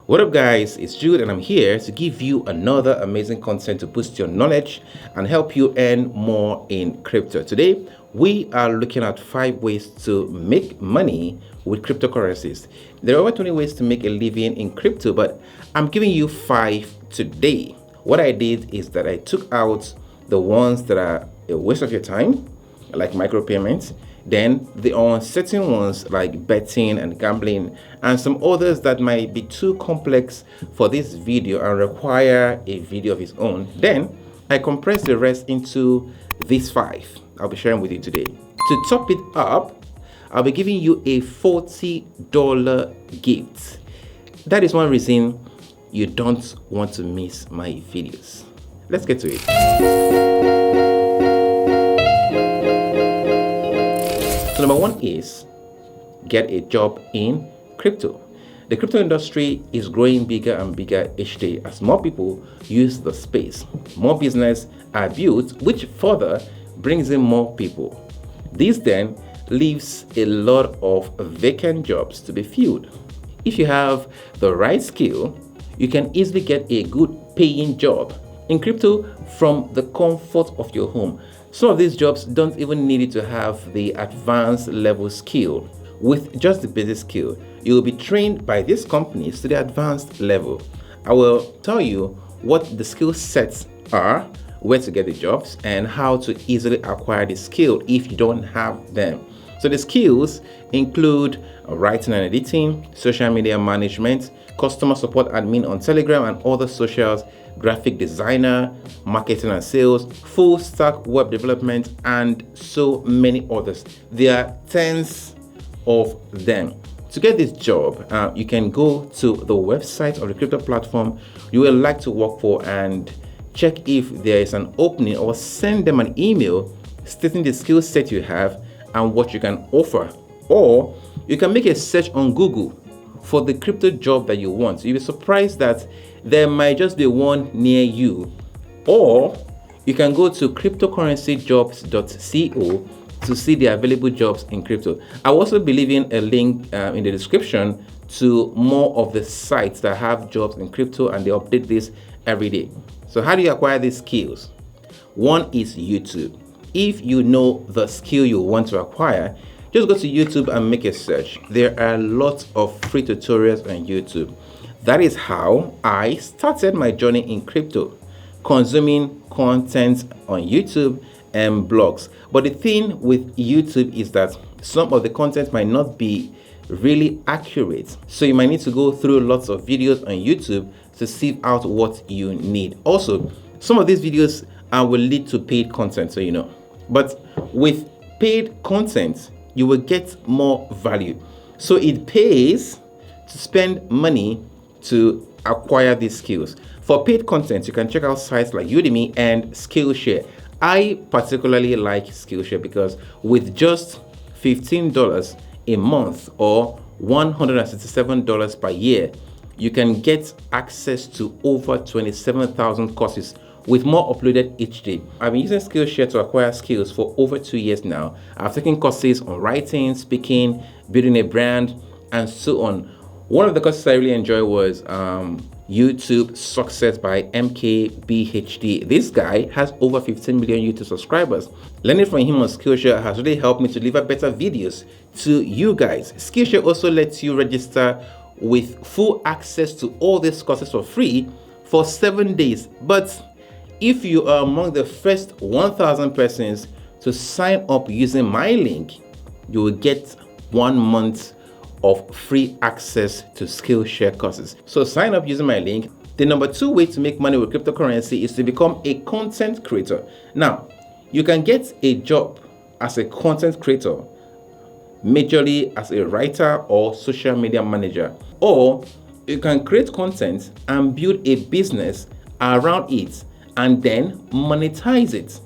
What up guys, it's Jude and I'm here to give you another amazing content to boost your knowledge and help you earn more in crypto. Today, we are looking at 5 ways to make money with cryptocurrencies. There are over 20 ways to make a living in crypto, but I'm giving you 5 today. What I did is that I took out the ones that are a waste of your time, like micropayments. Then there are certain ones like betting and gambling and some others that might be too complex for this video and require a video of its own. Then I compress the rest into these 5 I'll be sharing with you today. To top it up, I'll be giving you a $40 gift. That is one reason you don't want to miss my videos. Let's get to it. So number 1 is get a job in crypto. The crypto industry is growing bigger and bigger each day as more people use the space. More business are built, which further brings in more people. This then leaves a lot of vacant jobs to be filled. If you have the right skill, you can easily get a good paying job in crypto from the comfort of your home. Some of these jobs don't even need you to have the advanced level skill. With just the basic skill, you will be trained by these companies to the advanced level. I will tell you what the skill sets are, where to get the jobs, and how to easily acquire the skill if you don't have them. So the skills include writing and editing, social media management, customer support admin on Telegram and other socials, graphic designer, marketing and sales, full stack web development, and so many others. There are tens of them. To get this job, you can go to the website of the crypto platform you would like to work for and check if there is an opening, or send them an email stating the skill set you have and what you can offer. Or you can make a search on Google for the crypto job that you want. You'll be surprised that there might just be one near you. Or you can go to cryptocurrencyjobs.co to see the available jobs in crypto. I will also be leaving a link in the description to more of the sites that have jobs in crypto, and they update this every day. So how do you acquire these skills? One is YouTube. If you know the skill you want to acquire, just go to YouTube and make a search. There are lots of free tutorials on YouTube. That is how I started my journey in crypto, consuming content on YouTube and blogs. But the thing with YouTube is that some of the content might not be really accurate. So you might need to go through lots of videos on YouTube to sieve out what you need. Also, some of these videos will lead to paid content, so you know. But with paid content, you will get more value. So it pays to spend money to acquire these skills. For paid content, you can check out sites like Udemy and Skillshare. I particularly like Skillshare because with just $15 a month or $167 per year, you can get access to over 27,000 courses with more uploaded each day. I've been using Skillshare to acquire skills for over 2 years now. I've taken courses on writing, speaking, building a brand, and so on. One of the courses I really enjoyed was YouTube Success by MKBHD. This guy has over 15 million YouTube subscribers. Learning from him on Skillshare has really helped me to deliver better videos to you guys. Skillshare also lets you register with full access to all these courses for free for 7 days. But if you are among the first 1,000 persons to sign up using my link, you will get 1 month of free access to Skillshare courses. So sign up using my link. The number 2 way to make money with cryptocurrency is to become a content creator. Now, you can get a job as a content creator, majorly as a writer or social media manager, or you can create content and build a business around it and then monetize it.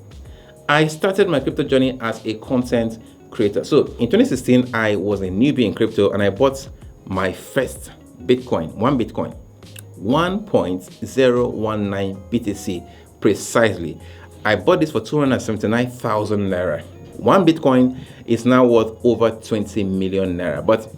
I started my crypto journey as a content creator. So in 2016, I was a newbie in crypto and I bought my first Bitcoin, 1.019 BTC precisely. I bought this for 279,000 Naira. 1 Bitcoin is now worth over 20 million Naira. But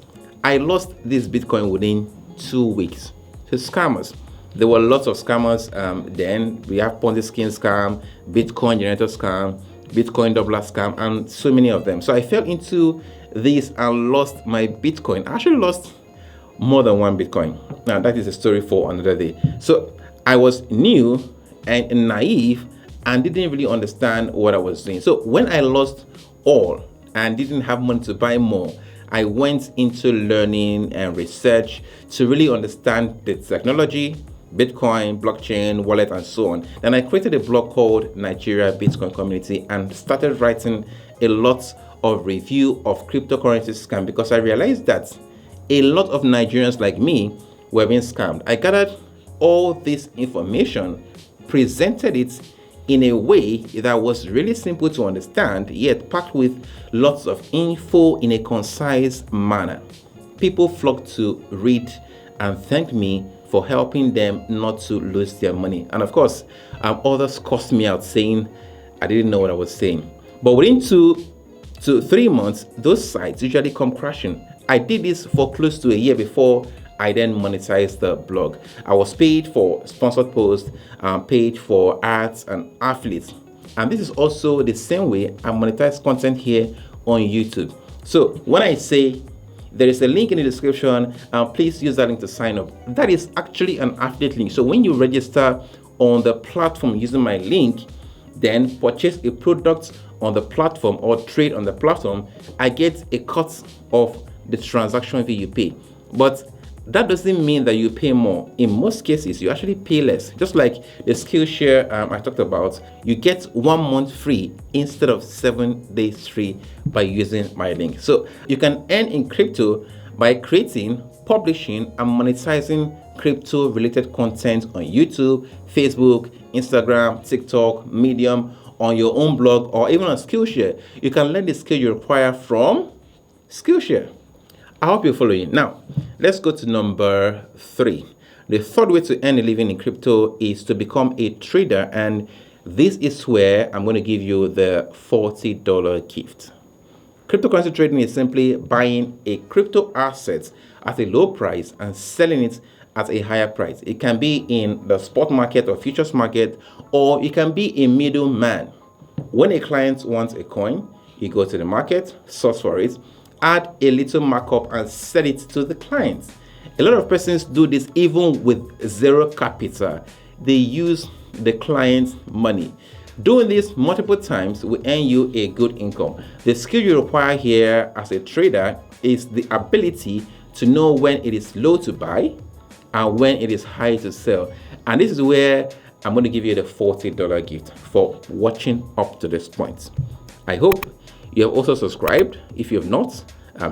I lost this Bitcoin within 2 weeks. So scammers. There were lots of scammers then. We have Ponzi scheme scam, Bitcoin generator scam, Bitcoin doubler scam, and so many of them. So I fell into this and lost my Bitcoin. I actually lost more than one Bitcoin. Now that is a story for another day. So I was new and naive and didn't really understand what I was doing. So when I lost all and didn't have money to buy more, I went into learning and research to really understand the technology, Bitcoin, blockchain, wallet, and so on. Then I created a blog called Nigeria Bitcoin Community and started writing a lot of review of cryptocurrency scam because I realized that a lot of Nigerians like me were being scammed. I gathered all this information, presented it in a way that was really simple to understand, yet packed with lots of info in a concise manner. People flocked to read and thank me for helping them not to lose their money. And of course, others cussed me out saying I didn't know what I was saying. But within 2 to 3 months, those sites usually come crashing. I did this for close to a year before I then monetized the blog. I was paid for sponsored posts, paid for ads and affiliates. And this is also the same way I monetize content here on YouTube. So when I say there is a link in the description, please use that link to sign up. That is actually an affiliate link. So when you register on the platform using my link, then purchase a product on the platform or trade on the platform, I get a cut of the transaction fee you pay. But that doesn't mean that you pay more. In most cases, you actually pay less. Just like the Skillshare I talked about, you get 1 month free instead of 7 days free by using my link. So you can earn in crypto by creating, publishing, and monetizing crypto related content on YouTube, Facebook, Instagram, TikTok, Medium, on your own blog, or even on Skillshare. You can learn the skill you require from Skillshare. I hope you're following. Now, let's go to number 3. The third way to earn a living in crypto is to become a trader, and this is where I'm going to give you the $40 gift. Cryptocurrency trading is simply buying a crypto asset at a low price and selling it at a higher price. It can be in the spot market or futures market, or it can be a middleman. When a client wants a coin, you go to the market, source for it, add a little markup and sell it to the client. A lot of persons do this even with zero capital. They use the client's money. Doing this multiple times will earn you a good income. The skill you require here as a trader is the ability to know when it is low to buy and when it is high to sell. And this is where I'm going to give you the $40 gift for watching up to this point. I hope you have also subscribed. If you have not,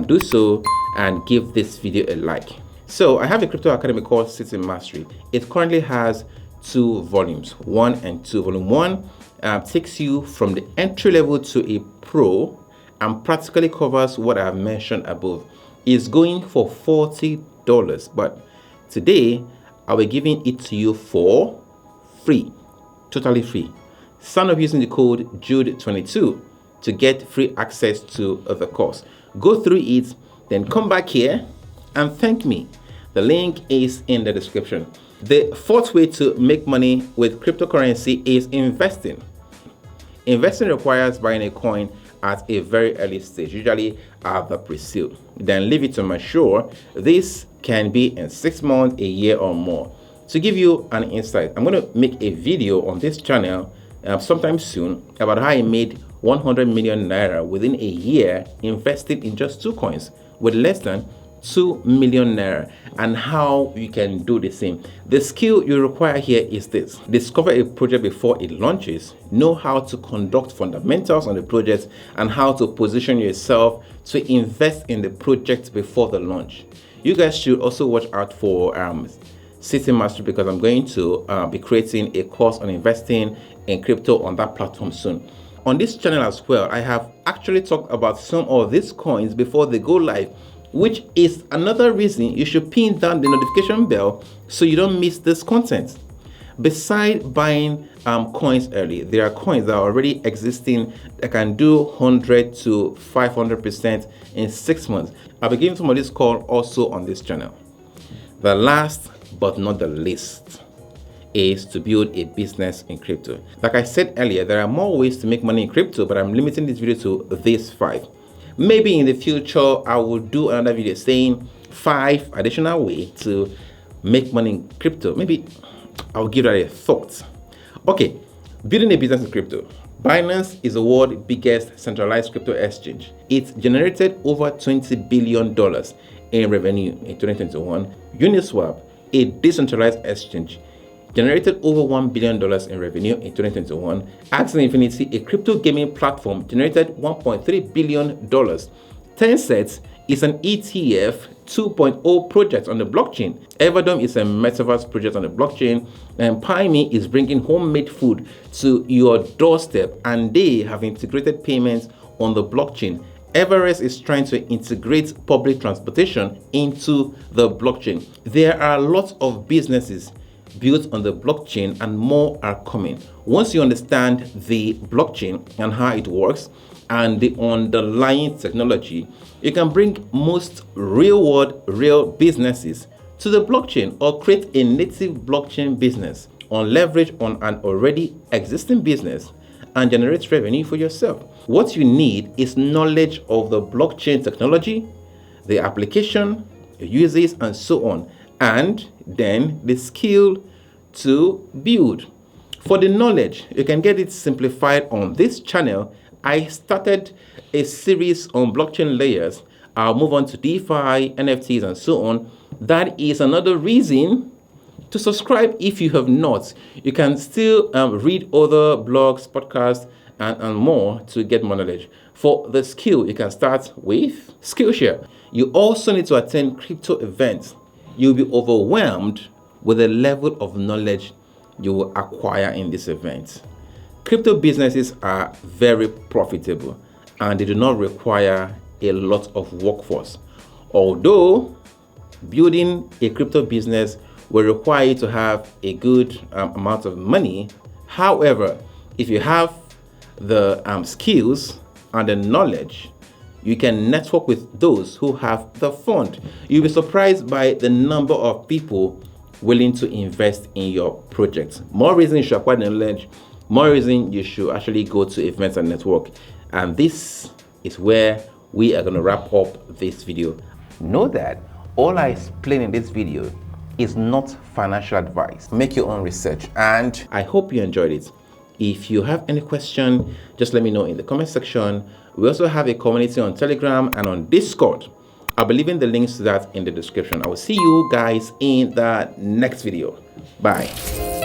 do so and give this video a like. So I have a crypto academy called City Mastery. It currently has 2 volumes, 1 and 2. Volume 1 takes you from the entry level to a pro and practically covers what I have mentioned above. It's going for $40, but today I'll be giving it to you for free, totally free. Sign up using the code Jude22 to get free access to the course. Go through it, then come back here and thank me. The link is in the description. The fourth way to make money with cryptocurrency is investing. Investing requires buying a coin at a very early stage, usually at the pre-sale. Then leave it to mature. This can be in 6 months, a year, or more. To give you an insight, I'm going to make a video on this channel sometime soon about how I made 100 million naira within a year investing in just 2 coins with less than 2 million naira, and how you can do the same. The skill you require here is this: discover a project before it launches, know how to conduct fundamentals on the project, and how to position yourself to invest in the project before the launch. You guys should also watch out for City Mastery, because I'm going to be creating a course on investing in crypto on that platform soon. On this channel as well, I have actually talked about some of these coins before they go live, which is another reason you should pin down the notification bell so you don't miss this content. Besides buying coins early, there are coins that are already existing that can do 100 to 500% in 6 months. I'll be giving some of this call also on this channel. The last but not the least, is to build a business in crypto. Like I said earlier, there are more ways to make money in crypto, but I'm limiting this video to these 5. Maybe in the future, I will do another video saying 5 additional ways to make money in crypto. Maybe I'll give that a thought. Okay, building a business in crypto. Binance is the world's biggest centralized crypto exchange. It generated over $20 billion in revenue in 2021. Uniswap, a decentralized exchange, generated over $1 billion in revenue in 2021. Axie Infinity, a crypto gaming platform, generated $1.3 billion. Tencent is an ETF 2.0 project on the blockchain. Everdome is a metaverse project on the blockchain. And Pyme is bringing homemade food to your doorstep, and they have integrated payments on the blockchain. Everest is trying to integrate public transportation into the blockchain. There are lots of businesses built on the blockchain, and more are coming. Once you understand the blockchain and how it works and the underlying technology, you can bring most real businesses to the blockchain or create a native blockchain business on leverage on an already existing business and generate revenue for yourself. What you need is knowledge of the blockchain technology, the application, the uses, and so on, and then the skill to build. For the knowledge, you can get it simplified on this channel. I started a series on blockchain layers. I'll move on to DeFi, NFTs, and so on. That is another reason to subscribe if you have not. You can still read other blogs, podcasts, and more to get more knowledge. For the skill, you can start with Skillshare. You also need to attend crypto events. You'll be overwhelmed with the level of knowledge you will acquire in this event. Crypto businesses are very profitable and they do not require a lot of workforce. Although building a crypto business will require you to have a good amount of money. However, if you have the skills and the knowledge, you can network with those who have the fund. You'll be surprised by the number of people willing to invest in your project. More reason you should acquire knowledge, more reason you should actually go to events and network. And this is where we are going to wrap up this video. Know that all I explain in this video is not financial advice. Make your own research, and I hope you enjoyed it. If you have any question, just let me know in the comment section. We also have a community on Telegram and on Discord. I'll be leaving the links to that in the description. I will see you guys in the next video. Bye.